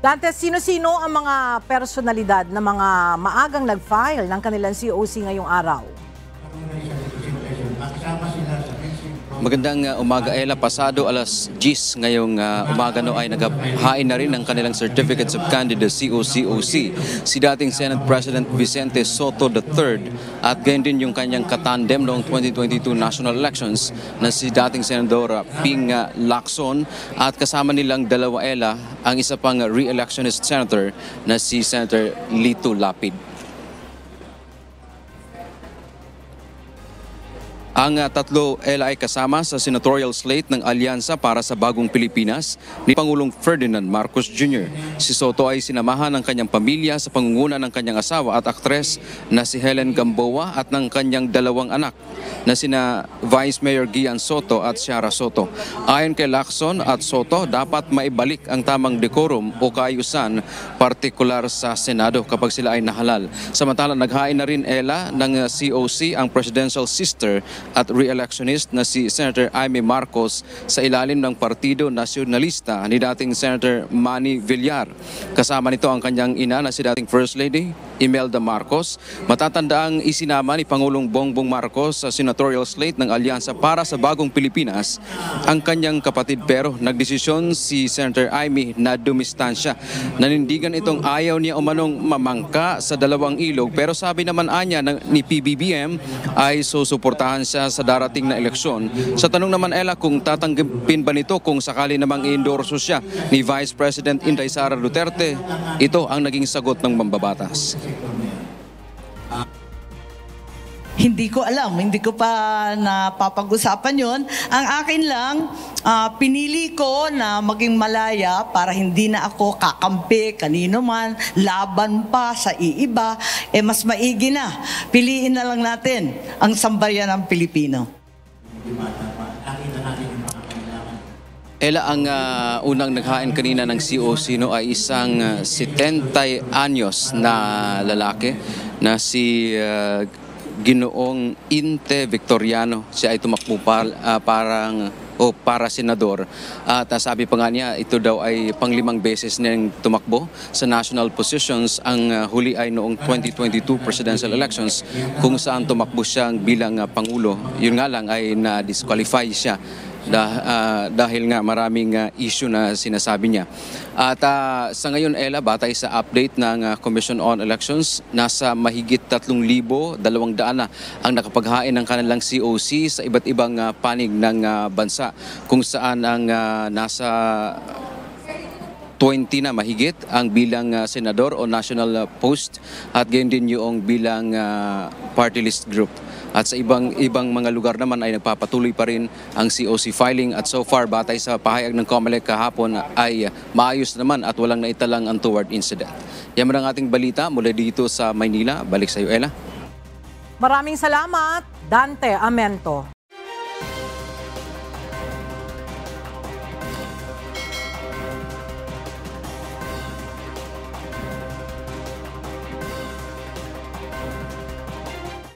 Dante, sino-sino ang mga personalidad na mga maagang nag-file ng kanilang COC ngayong araw? Magandang umaga, Ella. Pasado alas 10 ngayong umaga no ay naghahain na rin ng kanilang Certificates of Candidacy o COC si dating Senate President Vicente Soto III at gayon din yung kanyang katandem noong 2022 national elections na si dating Senador Ping Lacson at kasama nilang dalawa, Ella, ang isa pang re-electionist senator na si Senator Lito Lapid. Ang tatlo, Ella, ay kasama sa senatorial slate ng Alyansa para sa Bagong Pilipinas ni Pangulong Ferdinand Marcos Jr. Si Soto ay sinamahan ng kanyang pamilya sa pangunguna ng kanyang asawa at aktres na si Helen Gamboa at ng kanyang dalawang anak na sina Vice Mayor Gian Soto at Ciara Soto. Ayon kay Lacson at Soto, dapat maibalik ang tamang decorum o kaayusan partikular sa Senado kapag sila ay nahalal. Samantala, naghain na rin, Ella, ng COC ang presidential sister at re-electionist na si Senator Amy Marcos sa ilalim ng Partido Nacionalista ni dating Senator Manny Villar. Kasama nito ang kanyang ina na si dating First Lady Imelda Marcos. Matatandaang isinama ni Pangulong Bongbong Marcos sa senatorial slate ng Alyansa para sa Bagong Pilipinas ang kanyang kapatid, pero nagdesisyon si Senator Amy na dumistansya. Nanindigan itong ayaw niya umanong mamangka sa dalawang ilog, pero sabi naman anya ni PBBM ay susuportahan siya sa darating na eleksyon. Sa tanong naman, Ella, kung tatanggapin ba nito kung sakali namang i-endorso siya ni Vice President Inday Sara Duterte, ito ang naging sagot ng mambabatas. Hindi ko alam, hindi ko pa napapag-usapan yon. Ang akin lang, pinili ko na maging malaya para hindi na ako kakampi kanino man, laban pa sa iiba. Mas maigi na. Piliin na lang natin ang sambayan ng Pilipino. Ella, ang unang naghain kanina ng COC no, ay isang 70 anyos na lalaki na si Ginoong Inte Victoriano. Siya ay tumakbo para senador. At sabi pa nga niya, ito daw ay pang-5 beses niyang tumakbo sa national positions. Ang huli ay noong 2022 presidential elections kung saan tumakbo siya bilang Pangulo. Yun nga lang ay na-disqualify siya dahil nga maraming issue na sinasabi niya. At sa ngayon, Ella, batay sa update ng Commission on Elections, nasa mahigit 3,200 na ang nakapaghain ng kanilang COC sa iba't ibang panig ng bansa, kung saan ang nasa 20 na mahigit ang bilang senador o national post at gayon din yung bilang party list group. At sa ibang mga lugar naman ay nagpapatuloy pa rin ang COC filing at so far, batay sa pahayag ng COMELEC kahapon, ay maayos naman at walang naitalang untoward incident. Yan man ang ating balita mula dito sa Maynila. Balik sa iyo, Ella. Maraming salamat, Dante Amento.